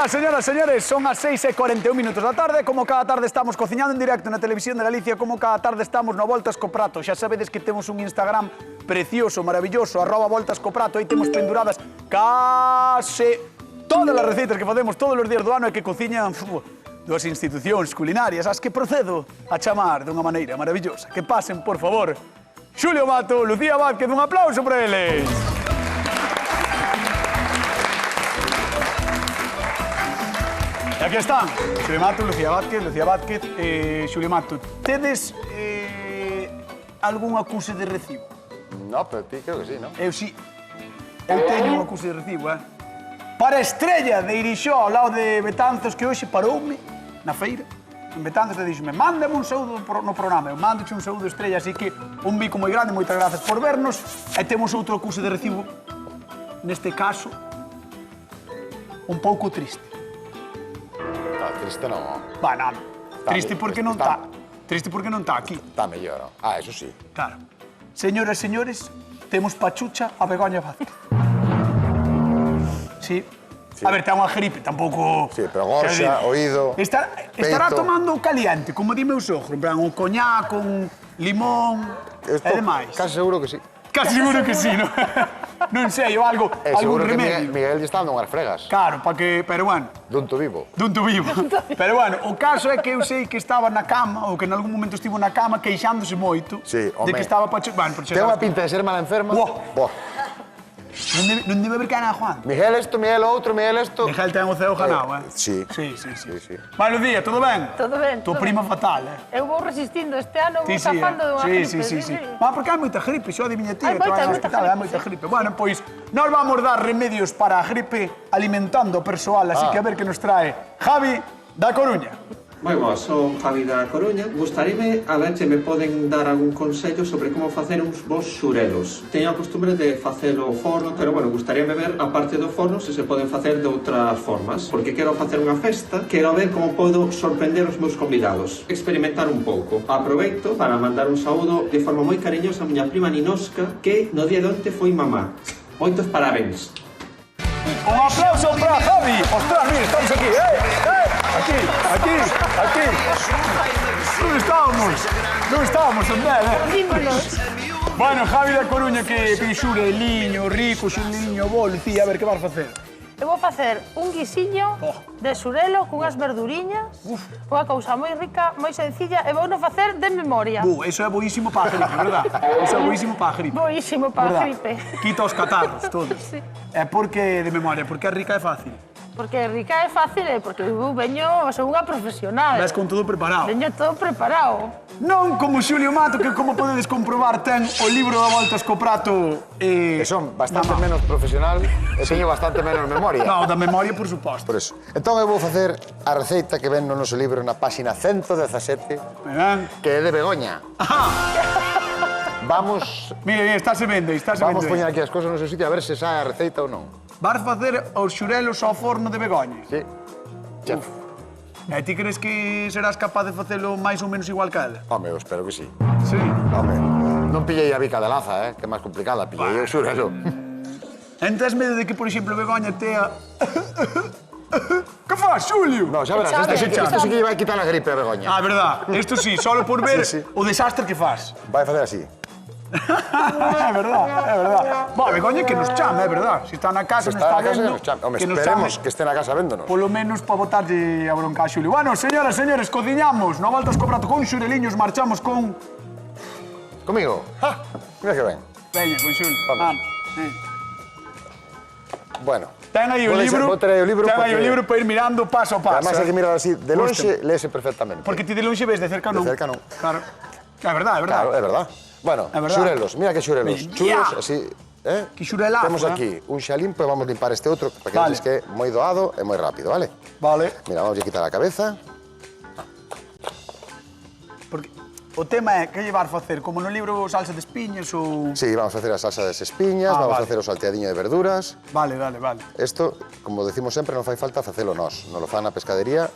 Buenas, señoras e señores, son as 6:41 da tarde. Como cada tarde estamos cociñando en directo na televisión de Galicia, como cada tarde estamos no Voltas co Prato. Xa sabedes que temos un Instagram precioso, maravilloso, @voltascoprato. Aí temos penduradas case todas as receitas que facemos todos os días do ano e que cociñan dúas institucións culinarias, as que procedo a chamar dunha maneira maravillosa. Que pasen, por favor, Xulio Mato, Lucía Vázquez, un aplauso para eles. E aquí están, Xulio Mato, Lucía Vázquez, Xulio Mato. Tedes algún acuse de recibo? No, pero ti creo que sí, ¿no? Eu sí. Eu teño un acuse de recibo, Para a Estrella de Irixó, ao lado de Betanzos, que hoxe paroume na feira. En Betanzos, e díxome, mándame un saúdo no programa. Eu mandoche un saúdo, Estrella, así que un bico moi grande, moitas grazas por vernos. E temos outro acuse de recibo, neste caso, un pouco triste. Triste no. Va, non. Triste porque non está. Triste porque non está aquí. Está mellor, ¿no? Ah, eso sí. Claro. Señoras e señores, temos pachucha a Begoña Vázquez. Sí. A ver, ten unha gripe, tampouco... Sí, pero gorxa, oído, Estará tomando caliente, como di meu sogro, en plan, un coñac, con limón e demais. Casi seguro que sí. Casi seguro que sí, non? Non sei, ou algo, algún remedio. Miguel lle está dando unhas fregas. Claro, pero bueno... Dunto vivo. Dunto vivo. Pero bueno, o caso é que eu sei que estaba na cama, ou que en algún momento estivo na cama, queixándose moito. Sí, home. De que estaba pachucha... Bueno, ten unha pinta de ser mala enferma. Buah. Non debe haber cana a Juan. Miguel esto, Miguel outro, Miguel esto... Miguel ten o ceo ganado, Sí. Sí. Vale, Lucía, todo ben? Todo ben. Tu prima fatal, Eu vou resistindo, este ano vou zafando dunha gripe. Sí. Porque hai moita gripe, xo adivinha ti, Hai moita gripe. Bueno, pois, nós vamos dar remedios para a gripe alimentando o persoal, así que a ver que nos trae Javi da Coruña. Moi boa, son Javi da Coruña. Gustaríame a ver se me poden dar algún consello sobre como facer uns bons xurelos. Teño a costumbre de facelo ao forno, pero, bueno, gustaríame ver, a parte do forno, se poden facer de outras formas. Porque quero facer unha festa, quero ver como podo sorprender os meus convidados. Experimentar un pouco. Aproveito para mandar un saúdo de forma moi cariñosa a miña prima Ninosca, que no día de onte foi mamá. Moitos parabéns. Un aplauso para Javi. Ostras, mira, estamos aquí, Aquí. Non estábamos, André, Dímonos. Bueno, Javi da Coruña que xure liño, rico, xureliño, bo, Lucía, a ver, que vas facer? Eu vou facer un guisiño de xurelo cunhas verduriñas, unha cousa moi rica, moi sencilla, e vou non facer de memoria. Eso é boísimo para a gripe, verdad? Eso é boísimo para a gripe. Boísimo para a gripe. Quita os catarros, todos. Sí. É porque de memoria, porque a rica é fácil. Porque rica é fácil, porque eu veño, son unha profesional. Ves con todo preparado. Veño todo preparado. Non como Xulio Mato, que como podedes comprobar ten o libro da Voltas co Prato Que son bastante menos profesional e teño bastante menos memoria. Non, da memoria, por suposto. Por eso. Entón eu vou facer a receita que ven no noso libro na páxina 117, que é de Begoña. Vamos... Mira, estáse vendo. Vamos poñer aquí as cousas no seu sitio a ver se sae a receita ou non. Vas facer os xurelos ao forno de Begoña? Sí. Chef. E ti crees que serás capaz de facelo máis ou menos igual que ela? Home, eu espero que sí. Sí. Home, non pillei a bica de laza, que é máis complicada, pillei o xurelo. Entes medo de que, por exemplo, Begoña tea... Que faz, Xulio? No, xa verás, isto sí que vai quitar a gripe a Begoña. Ah, verdad. Isto sí, solo por ver o desastre que faz. Vai facer así. É verdad. Bueno, Begoña que nos chame, é verdad. Se está na casa, nos está vendo, que nos esperemos que este na casa véndonos. Polo menos para botarlle a bronca a Xulio. Bueno, señoras, señores, cociñamos. No Voltas co Prato con xureliños, marchamos con... Comigo? Mira que ben. Veña, con Xulio. Vamos. Bueno. Ten aí o libro. Vou traer o libro ten aí o libro para ir mirando paso a paso. Además, hai que mirar así, de lonxe, léese perfectamente. Porque ti de lonxe ves, de cerca non. De cerca non. Claro. É verdad. Claro, é verdad. Bueno, xurelos, mira que xurelos. Chulos, así, Que xurelazo, Temos aquí un xa limpo e vamos limpar este outro para que vedes que é moi doado e moi rápido, vale? Vale. Mira, vamos a quitar a cabeza. Porque o tema é que llevar facer, como no libro salsa de espiñas ou... Sí, vamos a facer a salsa de espiñas, vamos a facer o salteadiño de verduras. Vale. Isto, como decimos sempre, non fai falta facelo nós. Non lo fan na pescadería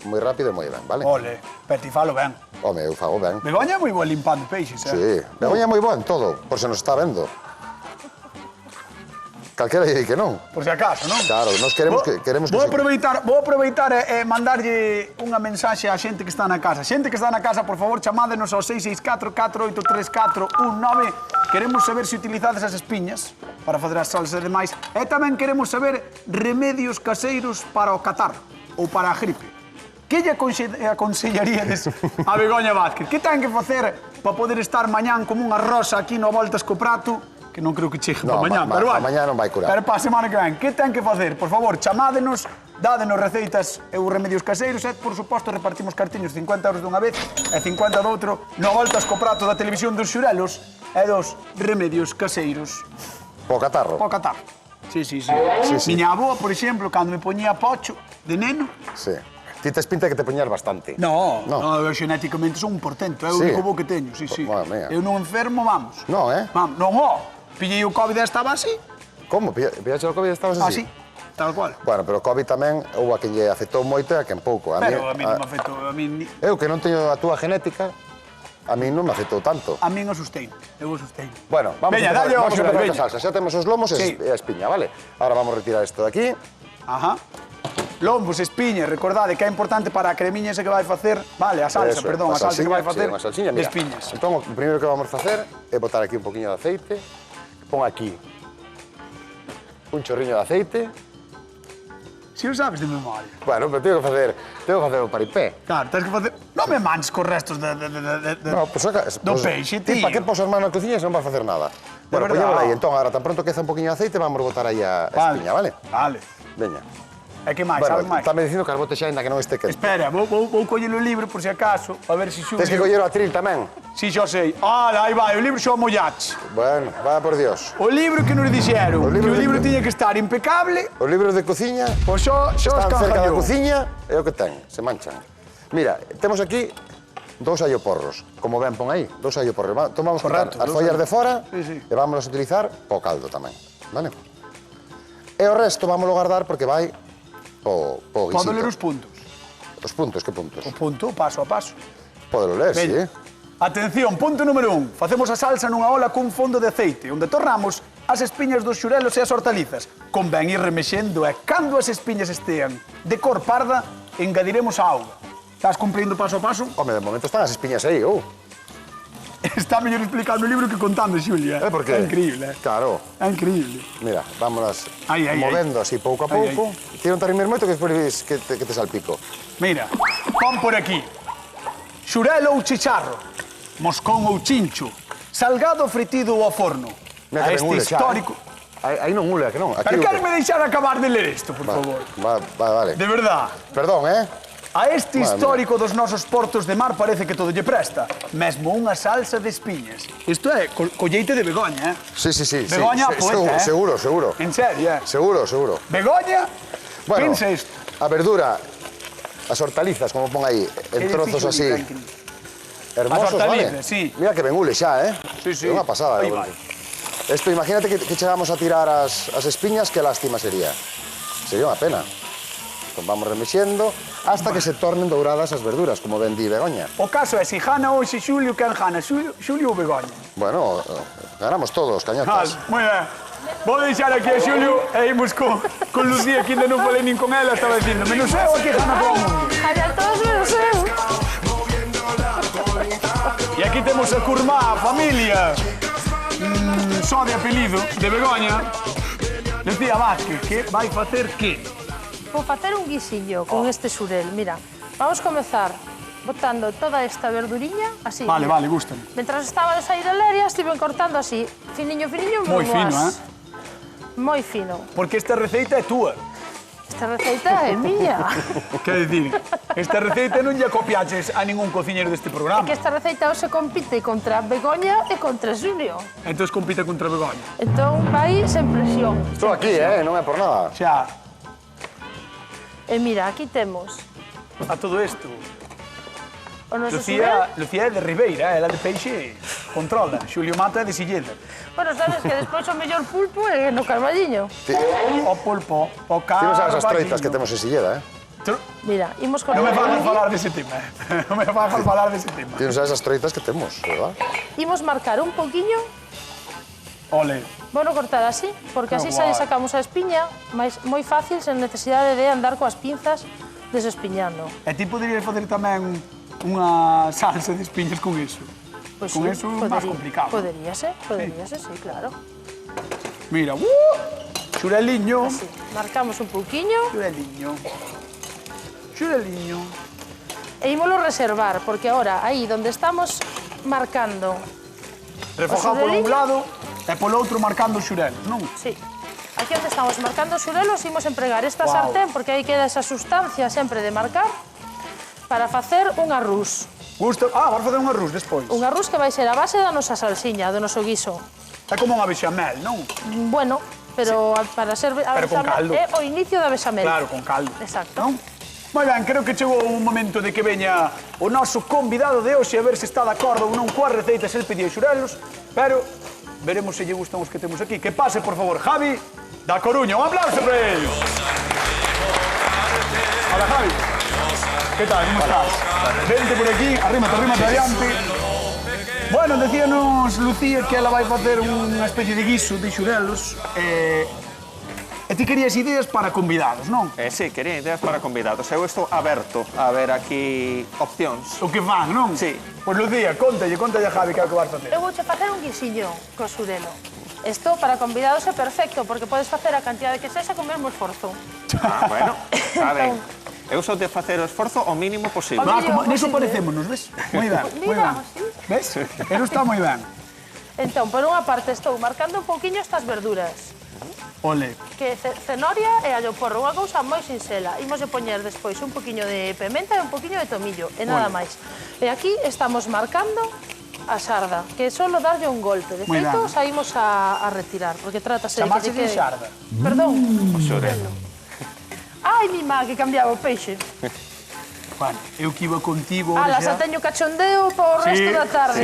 moi rápido e moi ben, vale? Ole, pero ti falo ben. Home, eu fago ben. Begoña é moi boa limpando peixes, Sí, Begoña é moi boa en todo, por se nos está vendo. calquera lle di que non. Por si acaso, non? Claro, nós queremos que Vou aproveitar e mandarlle unha mensaxe á xente que está na casa. Xente que está na casa, por favor, chamádenos ao 664-483-419. Queremos saber se utilizades as espiñas para facer as salsas e demais. E tamén queremos saber remedios caseiros para o catarro ou para a gripe. Que lle aconsellaríades a Begoña Vázquez? Que ten que facer para poder estar mañán como unha rosa aquí no Voltas co Prato? Que non creo que chegue para mañán, pero vai. Mañán non vai curar. Pero para a semana que ven, que ten que facer? Por favor, chamádenos, dádenos receitas e remedios caseiros e, por suposto, repartimos cartiños 50 euros dunha vez e 50 do outro no Voltas co Prato da televisión dos xurelos e dos remedios caseiros. Po catarro. Po catarro. Sí. Miña avoa, por exemplo, cando me poñía pocho de neno... Sí. Ti tes pinta que te poñas bastante. No, eu xenéticamente son un portento, é o único bo que teño, sí. Eu non enfermo, vamos. Non, Vamos, non, pillei o COVID e estaba así. Como? Pillaste o COVID e estabas así? Así, tal cual. Bueno, pero o COVID tamén houve a quen lle afectou moito e a quen pouco. Pero a mí non me afectou, a mí... Eu que non teño a túa genética, a mí non me afectou tanto. A mí non asustei, eu asustei. Bueno, vamos a empezar a salsa. Xa temos os lomos e a espiña, vale? Ahora vamos a retirar isto de aquí. Ajá. Lombos, espiñas, recordade que é importante para a cremiña ese que vai facer, vale, a salsa, perdón, a salsa que vai facer de espiñas. Entón, o primeiro que vamos facer é botar aquí un poquinho de aceite. Pon aquí un chorriño de aceite. Si o sabes de memoria. Bueno, pero tengo que facer o paripé. Claro, tens que facer... Non me manches cos restos No, pues do peixe, tío. Para que pos as manos na cociña se non vas facer nada? Bueno, poñémosla aí. Entón, agora, tan pronto que eza un poquinho de aceite, vamos botar aí a espiña, vale? Vale. Veña. E que máis, bueno, sabes máis? Estame dicindo que as botes xa ainda que non este quente. Espera, vou coller o libro por si acaso, a ver se Xulio... Tens que coller o atril tamén. Si, xa sei. Aí vai, o libro xa o mollache. Bueno, vaya por Dios. O libro que nos dixeron, que o libro tiña que estar impecable... Os libros de cociña... Pois xa están cerca da escanjallou. cociña, é o que ten, se manchan. Mira, temos aquí 2 alloporros, como ven, pon aí, 2 alloporros. Entón vamos a quitar as follas de fora e vamos a utilizar po caldo tamén, vale? E o resto vamos a guardar porque vai po guisito. Podo ler os puntos? Os puntos, que puntos? O punto, paso a paso. Podelo ler, sí. Atención, punto número 1. Facemos a salsa nunha ola cun fondo de aceite, onde tornamos as espiñas dos xurelos e as hortalizas. Convén ir remexendo e, cando as espiñas estean de cor parda, engadiremos a auga. Estás cumprindo paso a paso? Home, de momento están as espiñas aí, Está mellor explicando o libro que contando, Xulia. Por qué? É increíble, Claro. É increíble. Mira, vámonos movendo así pouco a Aí, pouco. Tira un tarrimer moito que despois ves que te salpico. Mira, pon por aquí. Xurelo ou chicharro, moscón ou chincho, salgado fritido ou ao forno. Mira que este ben ule xa, histórico... Aí non ule, que non. Pero querme deixar acabar de ler isto, por favor. Vale. De verdad. Perdón, A este histórico dos nosos portos de mar parece que todo lle presta. Mesmo unha salsa de espiñas. Isto é colleite de Begoña, Sí. Begoña poeta, Seguro. En serio, Seguro. Begoña, Bueno, pensa isto. a verdura, as hortalizas, como pon aí, en trozos así, hermosos, As hortalizas, vale? sí. Mira que ben ule xa, Sí. É unha pasada. Aí vai. Esto, imagínate que chegamos a tirar as espiñas, que lástima sería. Sería unha pena. Entón vamos remexendo hasta que se tornen douradas as verduras, como ben di Begoña. O caso é, se jana hoxe Xulio, quen jana? Xulio ou Begoña? Bueno, ganamos todos, cañotas. Moi ben. Vou deixar aquí a Xulio e imos con Lucía, que ainda non falei nin con ela, estaba dicindo, menos eu aquí jana todo o mundo. Allá todos menos eu. E aquí temos a curmá, a familia, só de apelido, de Begoña, Lucía Vázquez, que vai facer que? Vou facer un guisillo con este xurel. Mira, vamos comezar botando toda esta verduriña así. Vale, gústame. Mentras estaba de sair a leria, estiven cortando así, finiño, Moi fino, Moi fino. Porque esta receita é túa. Esta receita é miña. Quer dicir, esta receita non lle copiaches a ningún cociñeiro deste programa. Que esta receita hoxe compite contra Begoña e contra Xulio. Entón compite contra Begoña. Entón vai sen presión. Estou aquí, non é por nada. Xa, E mira, aquí temos a todo isto. o noso xurel. Lucía é de Ribeira, ela de peixe controla. Xulio Mata é de Silleda. Bueno, sabes que despois o mellor pulpo é no Carballiño. O pulpo, o Temos as Carballiño. troitas que temos en Silleda, Mira, imos con Non me o fagas aquí. falar dese tema, Non me fagas falar dese tema. Temos esas troitas que temos, verdad? Imos marcar un poquinho Ole. Vou cortar así, porque así se sacamos a espiña, moi fácil, sen necesidade de andar coas pinzas desespiñando. E ti poderías facer tamén unha salsa de espiñas con iso? Pois Con sí, eso é máis complicado. Poderíase, sí, claro. Mira, xureliño. Así, marcamos un pouquiño. Xureliño. Xureliño. E ímolo reservar, porque agora, aí donde estamos marcando Refojado por un lado e polo outro marcando os xurelos, non? Sí. Aquí onde estamos marcando os xurelos, imos empregar esta sartén, porque aí queda esa sustancia sempre de marcar, para facer un arrús. Vas facer un arrús despois. Un arrús que vai ser a base da nosa salsiña, do noso guiso. É como unha bechamel, non? Bueno, pero para ser a Pero con caldo. é o inicio da bechamel. Claro, con caldo. Exacto. Non? Moi ben, creo que chegou un momento de que veña o noso convidado de hoxe a ver se está de acordo ou non coas receitas el pediu xurelos, pero veremos se lle gustan os que temos aquí. Que pase, por favor, Javi da Coruña. Un aplauso para ellos. Hola, Javi. Que tal, como estás? Vente por aquí, arrímate adiante. Bueno, decíanos Lucía que ela vai facer unha especie de guiso de xurelos e ti querías ideas para convidados, non? Sí, quería ideas para convidados. Eu estou aberto a ver aquí opcións. O que fan, non? Sí. Pois Lucía, contalle a Javi que é o que vas facer. Eu vouche facer un guisiño co xurelo. Isto para convidados é perfecto, porque podes facer a cantidade que sexa con mesmo esforzo. Bueno, a ver. Eu sou de facer o esforzo o mínimo posible. Neso parecémonos, ves? Moi ben, moi ben. Ves? Eso está moi ben. Entón, por unha parte estou marcando un pouquiño estas verduras. Ole. Que cenoria e allo porro, unha cousa moi sinxela. Imos de poñer despois un poquiño de pementa e un poquiño de tomillo, e nada máis. E aquí estamos marcando a xarda, que é solo darlle un golpe. De feito, saímos a retirar, porque trátase de que Chamase de xarda? Perdón. O xurelo. Ai, mi má, que cambiaba o peixe. Bueno, eu que iba contigo... Ala, xa teño cachondeo para o resto da tarde.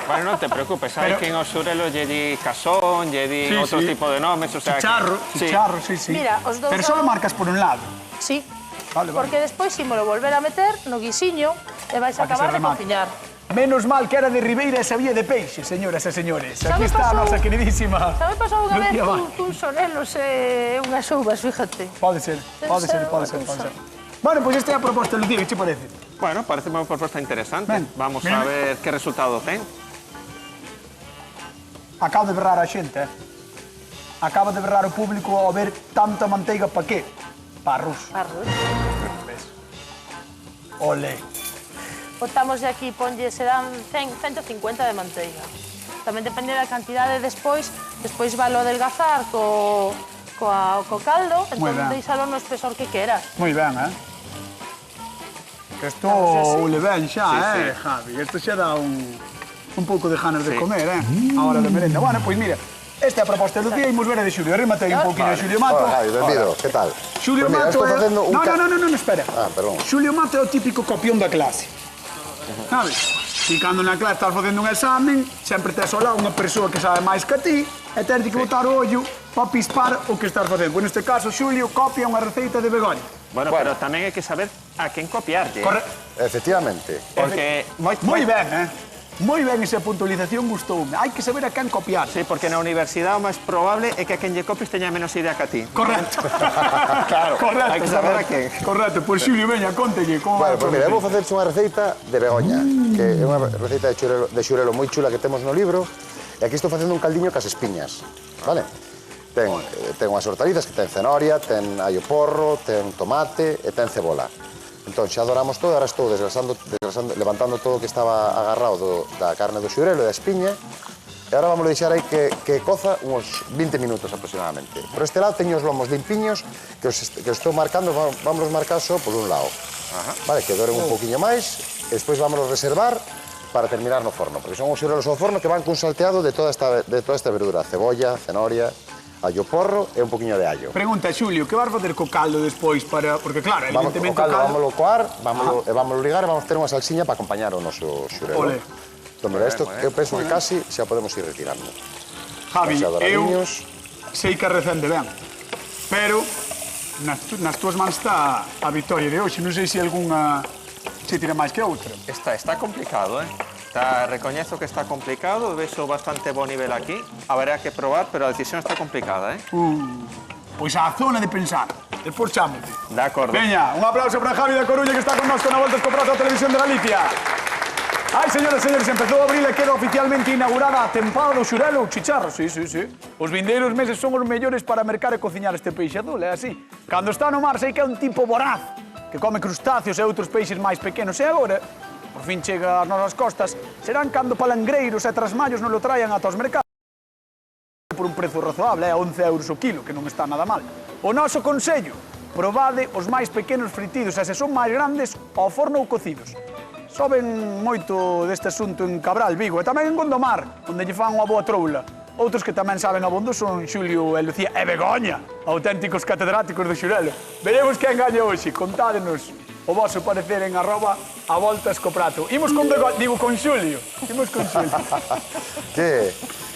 Bueno, non te preocupes, hai que o xurelo lle di casón, lle di outro tipo de nomes, o sea... Chicharro, sí. Mira, os dous... Pero só marcas por un lado. Sí, Vale. porque despois ímolo volver a meter no guisiño e vais a acabar de cociñar. Menos mal que era de Ribeira e sabía de peixe, señoras e señores. Aquí está a nosa queridísima... Xa me pasou unha vez Lucía cun xorelos e unhas uvas, fíjate. Pode ser. Bueno, pois esta é a proposta, Lucía, que che parece? Bueno, parece unha proposta interesante. Ben, Vamos a ver que resultado ten. Acabo de berrar a xente, Acaba de berrar o público ao ver tanta manteiga pa qué? Pa arroz. Arroz. Ole. Botamos de aquí, ponlle, serán 150 de manteiga. Tamén depende da cantidade despois valo adelgazar co caldo, entón deixalo no espesor que queras. Moi ben, Que isto le ben xa, Javi? Isto xa dá un pouco de ganas de comer, A hora de merenda. Bueno, pois mira, esta é a proposta de Lucía, imos ver a de Xulio. Arrímate aí un pouquinho a Xulio Mato. Hola, Javi, benvido, que tal? Xulio Mato é... Non, espera. Perdón. Xulio Mato é o típico copión da clase. Sabes? E cando na clase estás facendo un examen, sempre tes ao lado unha persoa que sabe máis que ti e tens que botar o ollo para pispar o que estás facendo. Pois neste caso, Xulio copia unha receita de Begoña. Bueno, pero tamén hai que saber a quen copiarlle. Efectivamente. Porque... Moi ben, Moi ben esa puntualización, gustoume. Hai que saber a quen copiar. Sí, porque na universidade o máis probable é que a quen lle copies teña menos idea que a ti. Correcto. Claro, hai que saber a quen. Correcto, pois Xulio, veña, contelle como... Bueno, pois mira, eu vou facerche unha receita de Begoña, que é unha receita de xurelo moi chula que temos no libro, e aquí estou facendo un caldiño cas espiñas, vale? Ten unhas hortalizas que ten cenoria, ten allo porro, ten tomate e ten cebola. Entón, xa adoramos todo, agora estou levantando todo o que estaba agarrado da carne do xurelo e da espiña, e agora vamos deixar aí que coza uns 20 minutos aproximadamente. Por este lado teño os lomos limpiños, que os estou marcando, vamos marcar só por un lado. Vale, que doren un poquinho máis, e despois vamos reservar para terminar no forno, porque son os xurelos ao forno que van cun salteado de toda esta verdura, cebolla, cenoria, allo porro e un poquinho de allo. Pregunta, Xulio, que vas facer co caldo despois para... Porque claro, evidentemente o caldo vámoslo coar, vámoslo ligar e vamos ter unha salsiña para acompañar o noso xurelo. Ole. Entón, mira, isto eu penso que casi xa podemos ir retirando. Javi, eu sei que recende ben, pero nas túas mans está a victoria de hoxe. Non sei se algunha se tira máis que outra. Está complicado, Recoñezo que está complicado, vexo bastante bo nivel aquí. Haberá que probar, pero a decisión está complicada, Pois a zona de pensar. Despois chámote. De acordo. Veña, un aplauso para Javi da Coruña que está con nós na Volta a Escoprato a Televisión de Galicia. Ai, señores, empezou a abril e queda oficialmente inaugurada a tempada do xurelo ou chicharro. Sí. Os vindeiros meses son os mellores para mercar e cociñar este peixe azul, é así. Cando está no mar sei que é un tipo voraz, que come crustáceos e outros peixes máis pequenos. E agora, por fin chega ás nosas costas, serán cando palangreiros e trasmallos non lo traian ata os mercados por un prezo razoable, a 11 euros o kilo, que non está nada mal. O noso consello, probade os máis pequenos fritidos e se son máis grandes, ao forno ou cocidos. Soben moito deste asunto en Cabral, Vigo, e tamén en Gondomar, onde lle fan unha boa troula. Outros que tamén saben abondo son Xulio e Lucía e Begoña, auténticos catedráticos do xurelo. Veremos quen gaña hoxe, contádenos o vosso parecer en @avoltascoprato. Imos con Begoña, digo con Xulio.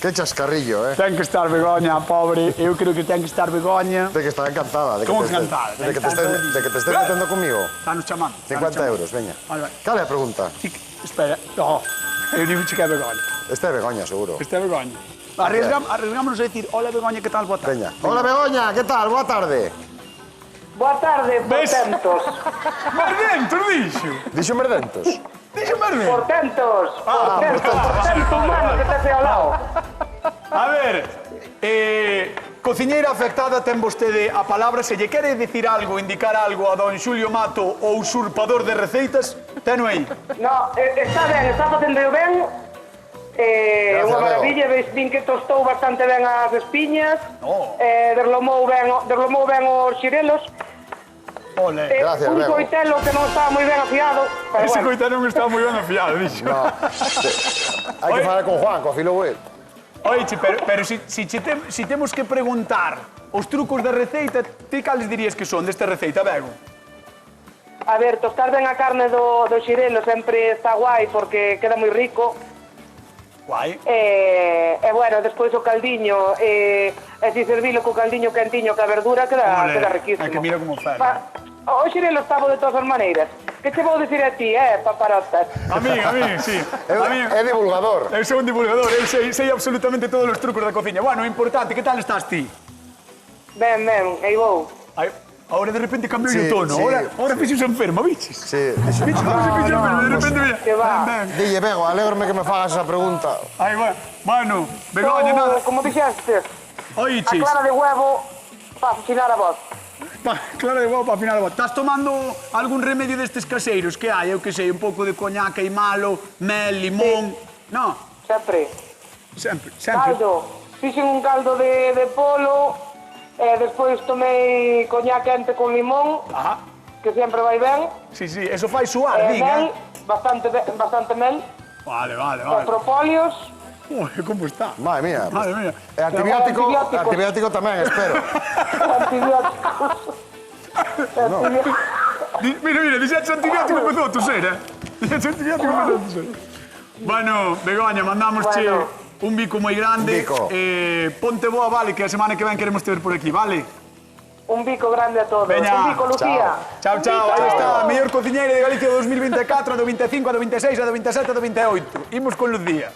Que chascarrillo, Ten que estar Begoña, pobre. Eu creo que ten que estar Begoña. De que está encantada. Como encantada? De que te estés metendo comigo. Estános chamando. 50 euros, veña. Vale. Cal é a pregunta? Espera, no. Eu digo que é Begoña. Este é Begoña, seguro. Este é Begoña. Arriesgámonos a decir, hola Begoña, que tal? Boa tarde. Veña. Hola Begoña, que tal? Boa tarde. Boa tarde, portentos. Merdentos, dixo. Dixo merdentos. Dixo merdentos. Portentos humano que te ao lado. A ver, cociñeira afectada, ten vostede a palabra. Se lle quere dicir algo, indicar algo a don Xulio Mato, o usurpador de receitas, teno aí. No, está ben, está facendo ben. Unha maravilla, veis, vin que tostou bastante ben as espiñas. Derlomou ben os xirelos. Ole. Gracias, Un Bego. coitelo que non está moi ben afiado. Pero Ese bueno, coitano non está moi ben afiado, dixo. No. Hai que falar con Juan, co filo güey. Oiche, pero si temos que preguntar os trucos da receita, ti cales dirías que son desta receita, Bego? a ver, tostar ben a carne do xirelo sempre está guai porque queda moi rico. Guai. E bueno, despois o caldiño, e si servilo co caldiño quentiño ca verdura queda riquísimo. É que mira como fai. O xirelo está bo de todas as maneiras. Que che vou dicir a ti, paparotas? A mí, sí. É divulgador. Eu sou un divulgador, eu sei absolutamente todos os trucos da cociña. Bueno, importante, que tal estás ti? Ben, aí vou. Ahora de repente cambiou o Sí, tono, sí, ahora fixos enferma, biches? Sí. Biches, como se fixo enferma, de repente mira. Que va. Dille, Bego, alégrome que me fagas esa pregunta. Aí va. Bueno, Begoña, nada. Como dixeste, a Oiches. clara de huevo para fusilar a vos. Claro de boa para final. Estás tomando algún remedio destes caseiros que hai? Eu que sei, un pouco de coñac e malo, mel, limón... No, Sempre. sempre. Caldo. Fixen un caldo de polo, e despois tomei coñac quente con limón, Ajá. que sempre vai ben. Sí, eso fai suar, Mel, diga. bastante mel. Vale. E propóleos. Uy, como está? Madre mía. Madre mía. E antibiótico tamén, espero. Antibióticos. Mira, dixaxe antibiótico empezou a toser, Dixaxe antibiótico empezou a toser. Bueno, Begoña, mandamosche un bico moi grande. Un bico. Ponte boa, vale, que a semana que ven queremos te ver por aquí, vale? Un bico grande a todos. Veña. Un bico, Lucía. Chao, aí está, a mellor cociñeira de Galicia do 2024, do 25, do 26, do 27, do 28. Imos con Lucía.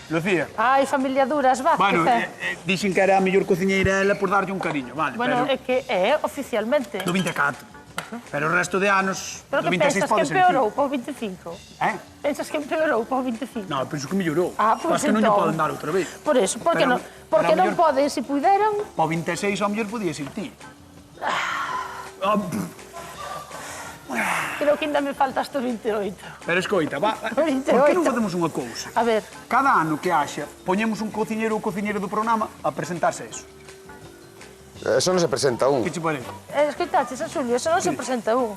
Lucía. Ai, familia Duras, va. Bueno, que dixen que era a mellor cociñeira ela por darlle un cariño, vale, bueno, pero é que é oficialmente. do 24. Pero o resto de anos, Pero do que 26 pensas que pode ser. empeorou para o 25? Pensas que empeorou para o 25? No, penso que mellorou. Pois que non lle entón. poden dar outra vez. Por eso, porque Pero- non, porque pero a non mellor- poden, se puderan. Para o 26 ao mellor podías ir ti. Creo que ainda me falta hasta o 28. Pero escoita, va, 28. por que non facemos unha cousa? A ver, Cada ano que haxa, poñemos un cociñeiro ou cociñeira do programa a presentarse eso. Eso non se presenta un. Que che parece? escoitaches a Xulio, eso non se presenta un.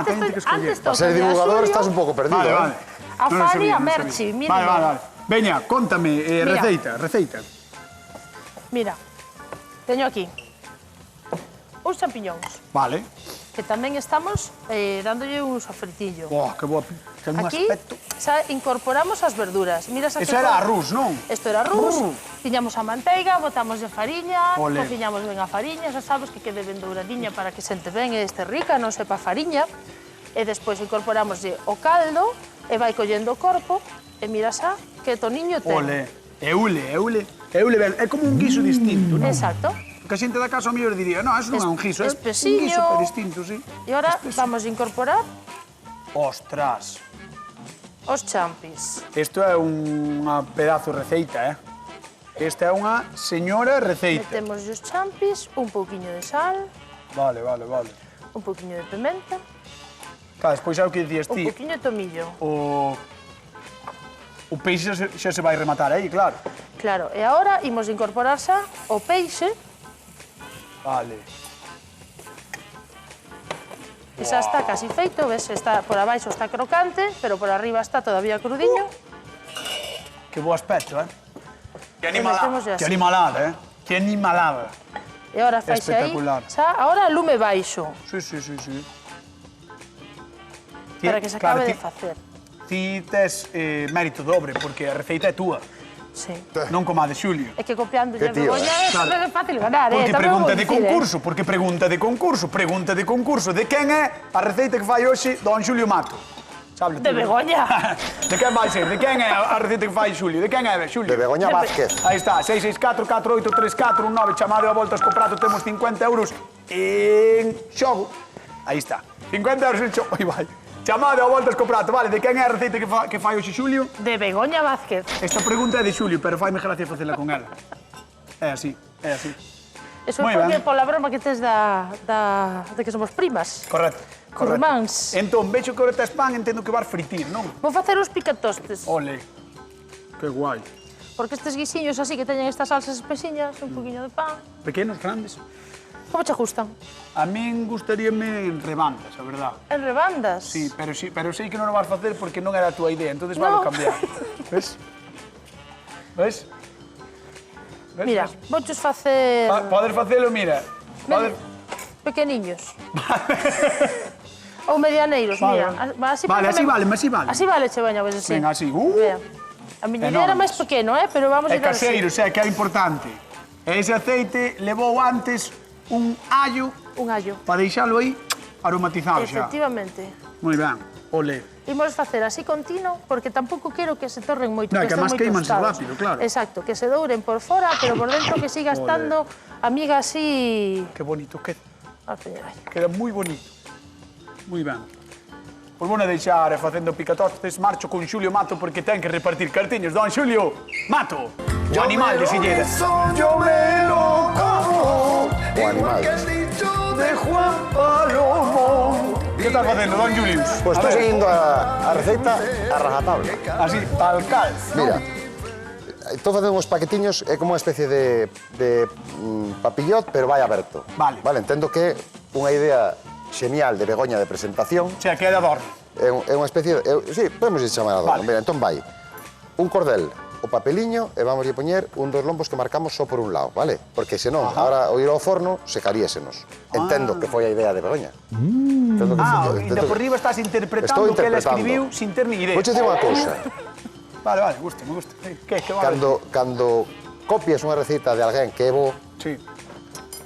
Teñen que escoller. Para ser divulgador estás un pouco perdido, Vale. A Non lo Fari sabía, a non lo Merchi, sabía. mira. Vale. Veña, contame, Mira. receita. Mira, teño aquí uns champiñóns, Vale. que tamén estamos dándolle un sofritillo. Que boa, ten un Aquí aspecto. xa incorporamos as verduras. Miras aquí. Eso era arroz, non? Isto era arroz. Tiñamos a manteiga, botamos de fariña, Ole. cociñamos ben a fariña, xa sabes que quede ben douradiña para que sente ben e este rica, non sepa fariña. E despois incorporamos o caldo e vai collendo o corpo E mira xa que toniño ten. Ole, eule, é como un guiso distinto, non? Exacto. Que a xente da casa ao mellor diría, non, eso non é un guiso, é un Espesiño. guiso pero distinto, sí. E ahora vamos a incorporar Ostras, os champis. isto é unha pedazo de receita, Esta é unha señora receita. Metemos os champis, un pouquiño de sal, Vale. un pouquiño de pimenta, Claro, despois é o que dicías un ti, pouquiño de tomillo. o peixe xa se vai rematar aí, claro. Claro, e agora imos incorporar xa o peixe, Vale. que xa está casi feito, ves, está por abaixo está crocante, pero por arriba está todavía crudiño. Que bo aspecto, Que metemos animalada, así. que animalada, Que animalada. E agora faixe aí, Espectacular. xa, agora lume baixo, Sí. para que se acabe de facer. Ti tes mérito dobre, porque a receita é túa, Sí. non como a de Xulio. É que copiando Que lle tío, Begoña Claro. é fácil ganar, Porque tamén pregunta vou de dicir, concurso, porque pregunta de concurso. De quen é a receita que fai hoxe don Xulio Mato? Sábelo De ti, non? Begoña. De quen vai ser? De quen é a receita que fai Xulio? De quen é, Xulio? De Begoña Vázquez. Aí está, 664-483419, chamado a voltas co prato, temos 50 euros en xogo. Aí está, 50 euros en xogo, aí vai. Chamado a voltas co prato, vale, de quen é a receita que fai hoxe Xulio? De Begoña Vázquez. Esta pregunta é de Xulio, pero faime gracia facela con ela. É así, é así. Eso Moi é ben. pola broma que tes de que somos primas. Correcto. Curmáns. Entón, vexo que ahora tes pan, entendo que vas fritir, non? Vou facer os picatostes, Ole, que guai. porque estes guisiños así que teñen estas salsas espesiñas, un poquinho de pan, Pequenos, grandes. como che gustan? A min gustaríame en rebandas, a verdad. En rebandas? Sí, pero sei que non o vas facer porque non era a túa idea, entonces vale No. cambiar. Ves? Ves? Ves? Mira, vouchos facer Podes facelo, mira. Podes... pequeniños. Ou medianeiros, Vale. mira. Así Vale, así pareceme- vale, así vale. Así vale, che veña, pois así. Venga, así. Vea. A miña idea era Enormes. máis pequeno, pero vamos a É ir así. caseiro, o sea, que é importante. E ese aceite levou antes un allo Un allo. para deixalo aí aromatizado xa. Efectivamente. Moi ben, ole. Imos facer así continuo, porque tampouco quero que se torren moito, No, que que estén además moi queimanse tostados. rápido, claro. Exacto, que se douren por fora, pero por dentro que siga estando a miga así... Que bonito queda. A peña, aí. Queda moi bonito. Moi ben. Pois bueno, deixar facendo picatostes, marcho con Xulio Mato porque ten que repartir cartiños. Don Xulio Mato, o animal de Silleda. Yo me lo como. O animal. Igual que has dicho de Juan Palomo. Que estás facendo, don Julius? Pues A estoy ver, seguindo a receita a rajatabla. así, tal cal. Mira, estou facendo uns paquetiños, é como unha especie de papillot, pero vai aberto. Vale. Vale, entendo que unha idea xenial de Begoña de presentación. O sea, queda adorno. É unha especie de... sí, podemos chamar adorno. Vale. Mira, entón vai un cordel, o papeliño, e vamos a poñer un dos lombos que marcamos só por un lado, vale? Porque senón, agora o ir ao forno, secaríasenos. Entendo que foi a idea de Begoña. Entendo que E de por riba estás interpretando Estou o que ela interpretando. escribiu sin ter ni idea. Vou che dicir unha cousa. Vale, me gusta. Que vale? Cando copias unha receita de alguén que é bo, Sí.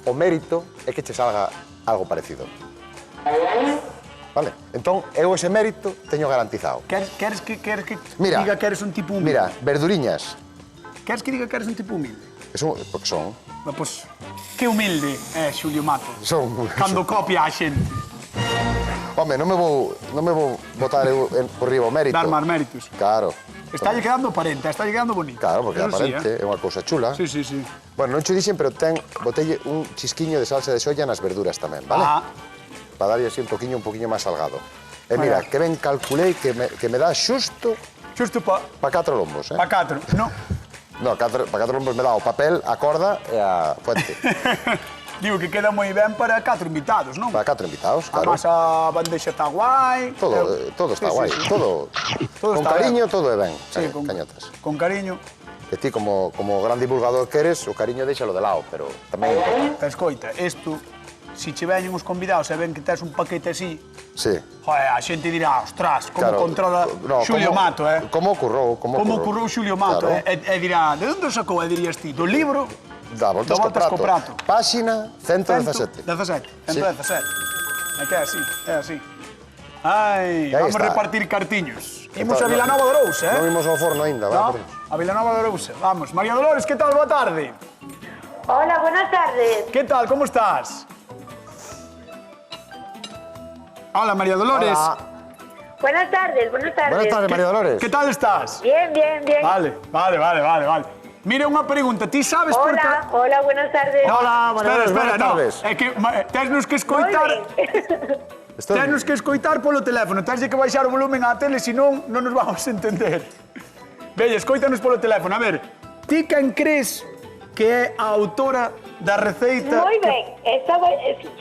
o mérito é que che salga algo parecido. Vale? Entón, eu ese mérito teño garantizado. Queres que Mira, diga que eres un tipo humilde? Mira, verduriñas, Queres que diga que eres un tipo humilde? porque son... Pois, que humilde é Xulio Mato. Son... Cando copia a xente. Home, non me vou botar eu por riba o mérito. Dar máis méritos. Claro. Está lle quedando aparente, está lle quedando bonito. Claro, porque Eso sí, aparente é unha cousa chula. Sí, sí, sí. Bueno, non cho dixen, pero botelle un chisquiño de salsa de soya nas verduras tamén, vale? Ah, Para darlle así un poquinho máis salgado. E mira, que ben calculei que me dá xusto xusto pa para 4 lombos, eh? 4. No. No, para 4 lombos me dá o papel, a corda e a fuente. Digo que queda moi ben para 4 invitados, non? Para 4 invitados, claro. Además a bandexa está guai. Todo está Sí, guai, sí, sí. todo con está cariño, ben. todo é ben, Sí, cañotas. con cariño. E ti, como gran divulgador que eres, o cariño deixalo de lado, pero tamén é importante. Escoita, isto, si che veñen os convidados e ven que tes un paquete así, Sí. joder, a xente dirá, ostras, como Claro, controla no, Xulio como- Mato, eh? Como ocurrou, Como currou Xulio Mato, Claro. e dirá, de onde o sacou? E dirías ti, do libro Dá voltas do Voltas co co prato. prato. Páxina 117. 117. Sí. 117. É que é así, é así. Ai, E aí vamos está. repartir cartiños. Imos a Vilanova de Arousa, Non imos ao forno ainda, No, a Vilanova de Arousa. Vamos. María Dolores, ¿qué tal? Boa tarde. Hola, buenas tardes. ¿Qué tal? ¿Cómo estás? Hola, María Dolores. Hola. Buenas tardes, buenas tardes. Buenas tardes, María Dolores. ¿Qué tal estás? Bien, bien, bien. Vale. Mira, unha pregunta. Ti sabes por qué... Hola, buenas tardes. Hola, María Dolores, buenas tardes. É que tesnos que Muy escoitar... bien. Tesnos que escoitar polo teléfono. Tesnos que baixar o volumen á tele, senón non nos vamos a entender. Veña, escoítanos polo teléfono. A ver, ti quen crees que é a autora da receita... Muy bien.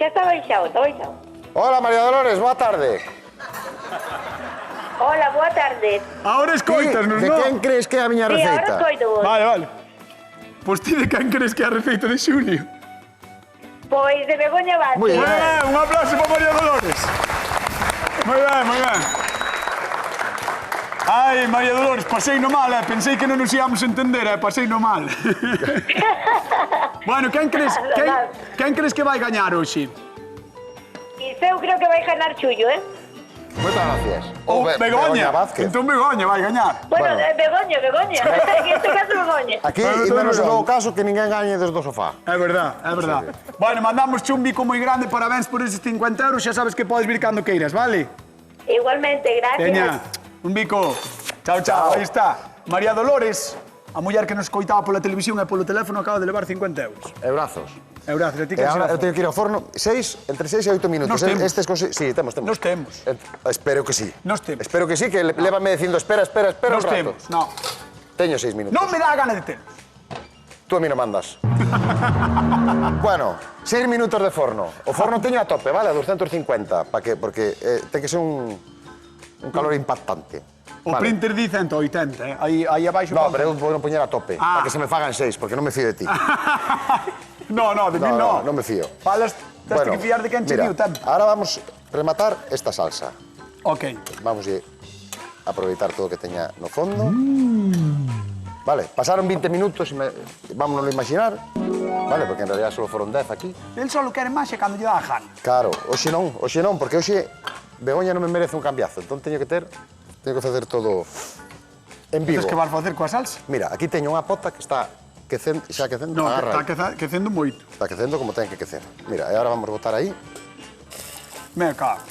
Ya está baixado, está baixado. Hola, María Dolores, boa tarde. Hola, boa tarde. Ahora escoítanos, De non? quen crees que é a miña Sí, ahora receita? escoito vos. Vale. Pois ti de quen crees que é a receita de Xulio? Pois de Begoña Vázquez. Muy bien. Un aplauso para María Dolores. Moi ben. Ai, María Dolores, pasei no mal, Pensei que non nos íamos entender, pasei no mal. Bueno, quen crees que vai gañar hoxe? E eu creo que vai ganar Xullo, Moitas gracias. Begoña. Vázquez. Entón Begoña vai gañar. Bueno, Bueno. Begoña. En este caso Begoña. Aquí Bueno, imos todo no ben. caso que ninguén gañe desde o sofá. É verdad. Bueno, mandamos un bico moi grande, parabéns por esos 50 euros, xa sabes que podes vir cando queiras, vale? Igualmente, gracias. Veña, un bico. Chao, aí está. María Dolores, a muller que nos coitaba pola televisión e polo teléfono, acaba de levar 50 euros. Eurazos. Eurazos, a ti E que agora eu teño que ir ao forno entre 6 e 8 minutos. Nos temos. Sí, temos. Nos temos. Espero que sí. Nos temos. Espero que sí, que lévame dicindo espera un Nos rato. temos, no. Teño 6 minutos. Non me dá a gana de ter. Tú a mí no mandas. Bueno, 6 minutos de forno. O forno teño a tope, vale? A 250, porque ten que ser un calor impactante. O printer di 180, aí abaixo... No, pero eu vou poñer a tope, para que se me fagan 6, porque non me fío de ti. No, de mí no. Non me fío. Falas, tens que fiar de quen che mira, viu tempo. ahora vamos a rematar esta salsa. Ok. Vamos a aproveitar todo o que teña no fondo. Vale, pasaron 20 minutos, vámonos a imaginar. Vale, porque en realidad só foron 10 aquí. El só quere máis e cando lle dá a gana. Claro, hoxe non, porque hoxe Begoña non me merece un cambiazo, entón teño que facer todo en vivo. Tens que vas facer coa salsa? Mira, aquí teño unha pota que está xa quecendo, No, agarra. está quecendo moito. Está quecendo como ten que quecer. Mira, e agora vamos botar aí. Me cago.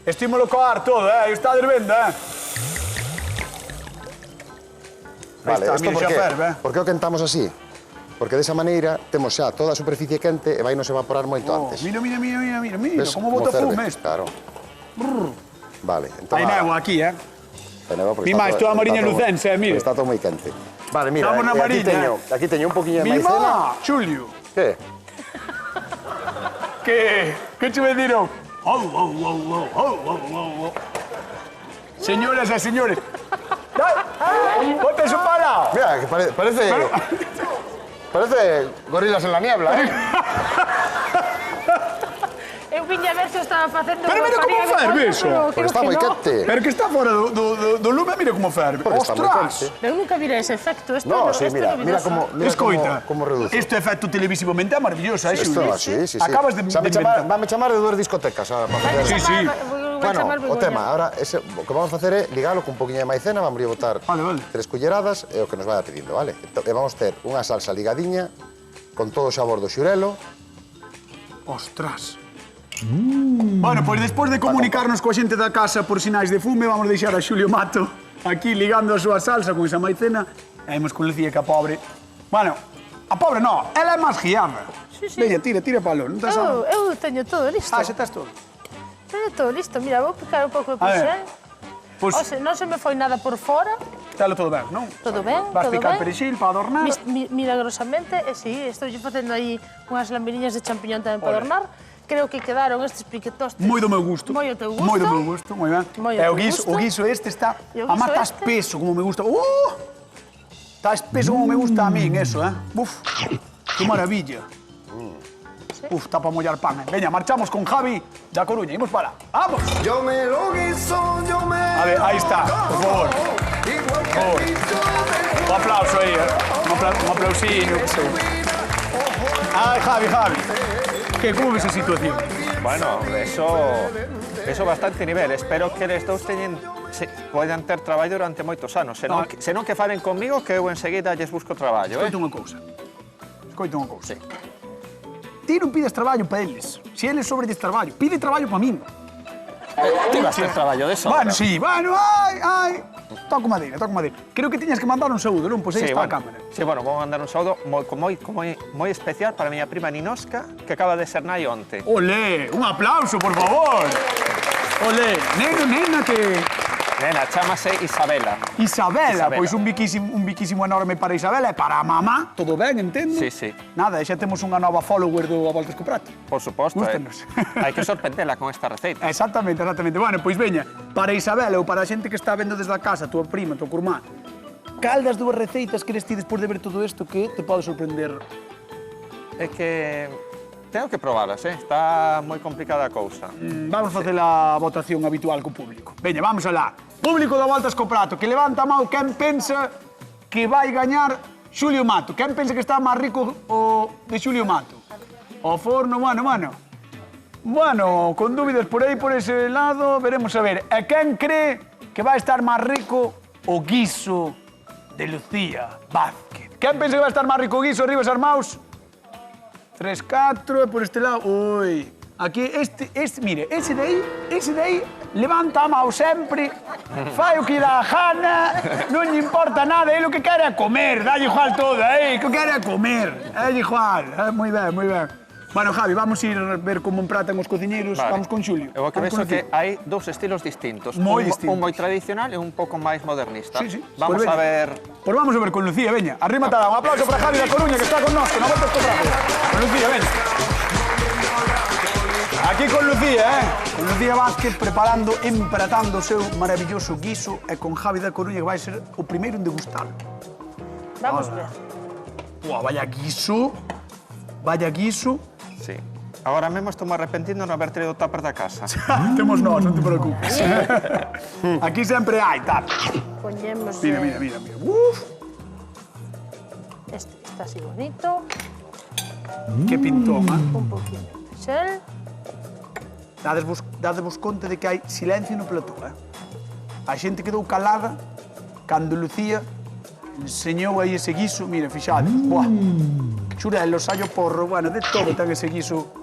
Estímulo coar todo, Estades vendo, Vale, está, isto mira, xa ferve, por que o quentamos así? Porque desa maneira temos xa toda a superficie quente e vai nos evaporar moito antes. Mira, Ves como bota ferve? fume isto. Claro. Vale, entón... Hai néboa aquí, Hai néboa porque Mi está máis, todo- toda a Mariña está todo- Lucense, mira. Está todo moi quente. Vale, mira, Estamos na Mariña, aquí teño un poquinho de maicena. Mima, Xulio, Que? que che me diron? Señoras e señores. Bote eso para lado. Mira, que parece gorilas en la niebla, Eu viña a ver se estaba facendo... Pero mira como ferve iso. Porque está moi quente. Pero que está fora do lume, mira como ferve. Porque está moi Ostras. quente. Eu nunca virei ese efecto. Esto No, esto sí, mira novedoso. Escoita, como reduce. este efecto televisivamente é maravilloso, Isto, Xulio? sí. Acabas de inventar. Vame chamar de 2 discotecas ahora para facer. Sí, sí. Bueno, o tema, ahora o que vamos a facer é ligalo con un poquinho de maicena, vamos a botar Vale. 3 culleradas e o que nos vaya pedindo, vale? E vamos ter unha salsa ligadiña con todo o sabor do xurelo. Ostras. Bueno, pois despois de comunicarnos coa xente da casa por sinais de fume, vamos deixar a Xulio Mato aquí ligando a súa salsa con esa maicena. E imos con Lucía que a pobre... Bueno, a pobre non, ela é máis guiada. Sí. Veña, tira palo, non estás a... Eu teño todo listo. Ah, xa estás todo. Teño todo listo. Mira, vou picar un pouco de A ver. perxel. Pois, Non se me foi nada por fora. talo todo ben, non? Todo ben, Vas todo picar ben. perexil para adornar. Milagrosamente, sí, estou facendo aí unhas lambiriñas de champiñón tamén para Ole. adornar. Creo que quedaron estes piquetostes. Moi do meu gusto. Moi ao teu gusto. Moi do meu gusto, moi ben. Moi ao E teu gusto. o guiso este está... E o A guiso mata este? espeso, como me gusta. Está espeso como me gusta a min, eso, Uf, que maravilla. Uf, está para mollar pan. Veña, marchamos con Javi da Coruña. Imos para. ¡Vamos! Yo me lo guiso, yo me A ver, ahí está, por favor. igual que favor. Cristo de Un aplauso aí, un aplausinho, que sei. Ai, Javi. Que, como ves a situación? Bueno, eso bastante nivel. Espero que les dous teñen Sí, poden ter traballo durante moitos anos. Senón que falen comigo, que eu enseguida lles busco traballo, Escoita unha cousa. Ti non pides traballo para eles. Se eles sobrelles traballo, pide traballo para min. Ti vas ter traballo de sobra. Bueno, sí, ai. Toco madeira. Creo que tiñas que mandar un saúdo, non? Pois aí está a cámara. Sí, bueno, vou mandar un saúdo moi especial para a miña prima Ninoska, que acaba de ser nai onte. Olé, un aplauso, por favor. Olé, nena que... Nena, chámase Isabela. Isabela, pois un biquísimo enorme para Isabela e para a mamá, todo ben, entendo? Sí. Nada, xa temos unha nova follower do A Voltas co Prato. Por suposto, Gústanos. Hai que sorprendela con esta receita. Exactamente. Bueno, pois veña, para Isabela ou para a xente que está vendo desde a casa, tua prima, tua curmá, cal das dúas receitas queres ti despois de ver todo isto que te pode sorprender? É que... Tengo que probalas, está moi complicada a cousa. Vamos facer a votación habitual co público. Veña, vamos alá. Público da Voltas co Prato, que levanta a mão quen pensa que vai gañar Xulio Mato. Quen pensa que está máis rico o de Xulio Mato? O forno, bueno, con dúbidas por aí, por ese lado, veremos a ver. E quen cree que vai estar máis rico o guiso de Lucía Vázquez? Quen pensa que vai estar máis rico o guiso? Arriba as armaos. 3, 4, por este lado, ui, aquí, mire, ese de aí, levanta a mão sempre, fai o que dá a gana, non lle importa nada, é o que quere a comer, dalle igual todo, que quere a comer, é igual, moi ben. Bueno, Javi, vamos ir ver como empratan os cociñeiros, vamos con Xulio. Eu que vexo que hai dous estilos distintos. Moi distintos. Un moi tradicional e un pouco máis modernista. Sí. Vamos a ver... Pois vamos a ver con Lucía, veña. Arrímate a dar un aplauso para Javi da Coruña, que está con nós, que non Voltas co Prato. Con Lucía, veña. Aquí con Lucía, Con Lucía Vázquez preparando, empratando o seu maravilloso guiso e con Javi da Coruña, que vai ser o primeiro en degustalo. Vamos ver. Uau, vaya guiso. Sí. Agora mesmo estou arrepentindo de non haber traído tupper da casa. Temos nós, non te preocupes. Aquí sempre hai tupper. Poñemos... Mira. Uf, Este está así bonito. que pintón, Un poquinho de sel. Dadevos conta de que hai silencio no plató, A xente quedou calada cando Lucía enseñou aí ese guiso. Mira, fixade. Buah. Churelos, allo porro, bueno, de todo ten ese guiso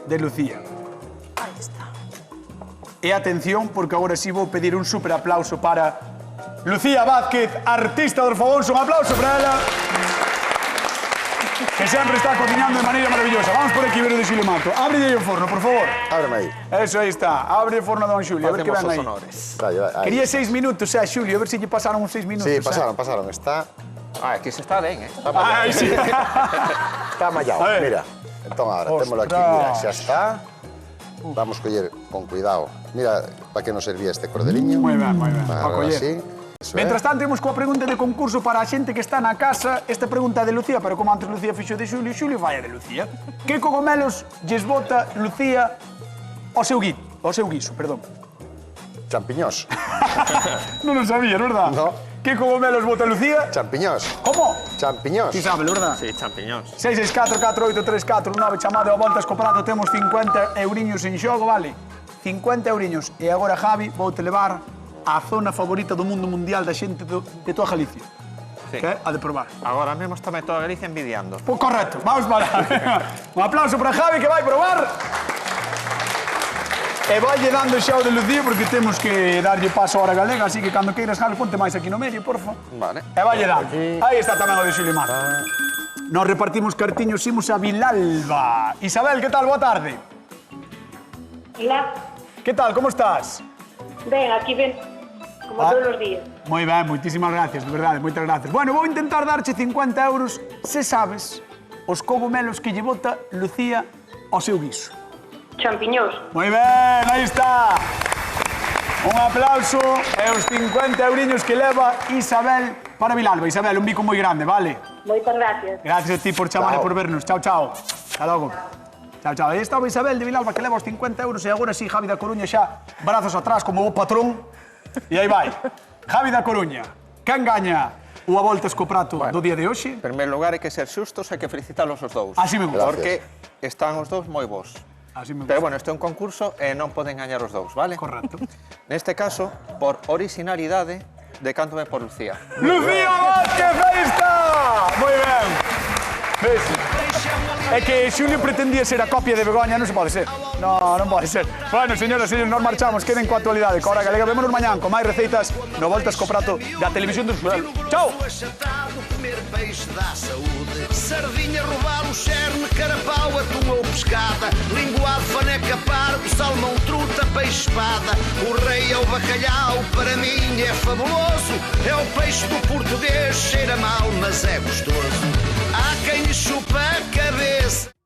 de Lucía. Aí está. E atención, porque agora sí vou pedir un super aplauso para Lucía Vázquez, artista dos fogóns. Un aplauso para ela, que sempre está cocinando de maneira maravillosa. Vamos por aquí ver o de Xulio Mato. Ábrelle o forno, por favor. Ábreme aí. Eso, aí está. Abre o forno a don Xulio, a ver que ven aí. Vai. Quería 6 minutos, Xulio, a ver se lle pasaron uns 6 minutos. Sí, pasaron. Está Aquí se está ben, Ai, sí. mallado. A ver. Mira, entón agora, Ostras. témolo aquí, mira, xa está. Vamos coller con cuidado. Mira para que nos servía este cordeliño. Moi ben. Para A coller. así. Eso Mientras tanto, imos coa pregunta de concurso para a xente que está na casa. Esta pregunta é de Lucía, pero como antes Lucía fixo de Xulio, Xulio vai a de Lucía. Que cogomelos lles bota Lucía ao seu guiso, perdón? Champiñós. Non o sabías, verdad? No. Que cogomelos bota Lucía? Champiñós. Como? Champiñós. Si sabe, verdad? Sí, champiñóns. 664-4834-9, chamade ao Voltas co Prato, temos 50 euriños en xogo, vale? 50 euriños. E agora, Javi, vou-te levar á zona favorita do mundo mundial da xente de toda Galicia. Sí. Que é a de probar. Agora mesmo está toda Galicia envidiando. Pues correcto, vamos para. Un aplauso para Javi, que vai probar. E vaille dando xa o de Lucía, porque temos que darlle paso a hora galega, así que cando queiras, Javi, ponte máis aquí no medio, porfa. Vale. E valle dando. Aí está tamén o de Xulio Mato. Nos repartimos cartiños, imos a Vilalba. Isabel, que tal? Boa tarde. Hola. Que tal? Como estás? Ven, aquí ven. Como todos los días. Moi ben, moitísimas gracias, de verdade, moitas gracias. Bueno, vou intentar darche 50 euros se sabes os cogomelos que lle bota Lucía ao seu guiso. Champiñós. Moi ben, aí está. Un aplauso e os 50 euriños que leva Isabel para Vilalba. Isabel, un bico moi grande, vale? Moitas gracias. Gracias a ti por chamar e por vernos. Chao, chao. Hasta logo. Chao, chao. Aí estaba Isabel de Vilalba que leva os 50 euros e agora sí, Javi da Coruña xa brazos atrás como o patrón. E aí vai. Javi da Coruña, quen gaña o A Voltas co Prato do día de hoxe? En primeiro lugar, hai que ser xustos, hai que felicitalos os dous. Así me gusta. Porque están os dous moi bons. Pero bueno, este é un concurso e non poden gañar os dous, vale? Correcto. Neste caso, por originalidade, decántome por Lucía. Lucía Vázquez, aí está! Moi ben. Ves? É que Xulio pretendía ser a copia de Begoña, non se pode ser. Non pode ser. Bueno, señoras e señores, nos marchamos, queden coa actualidade. Cora Galega, vémonos mañán con máis receitas no Voltas co Prato da Televisión do Xural. Chao! Comer peixe dá saúde. Sardinha, robalo, cherne, carapau, atum ou pescada. Linguado, faneca, pargo, salmão, truta, peixe, espada. O rei é o bacalhau, para mim é fabuloso. É o peixe do português, cheira mal, mas é gostoso. Há quem lhe chupa a cabeça.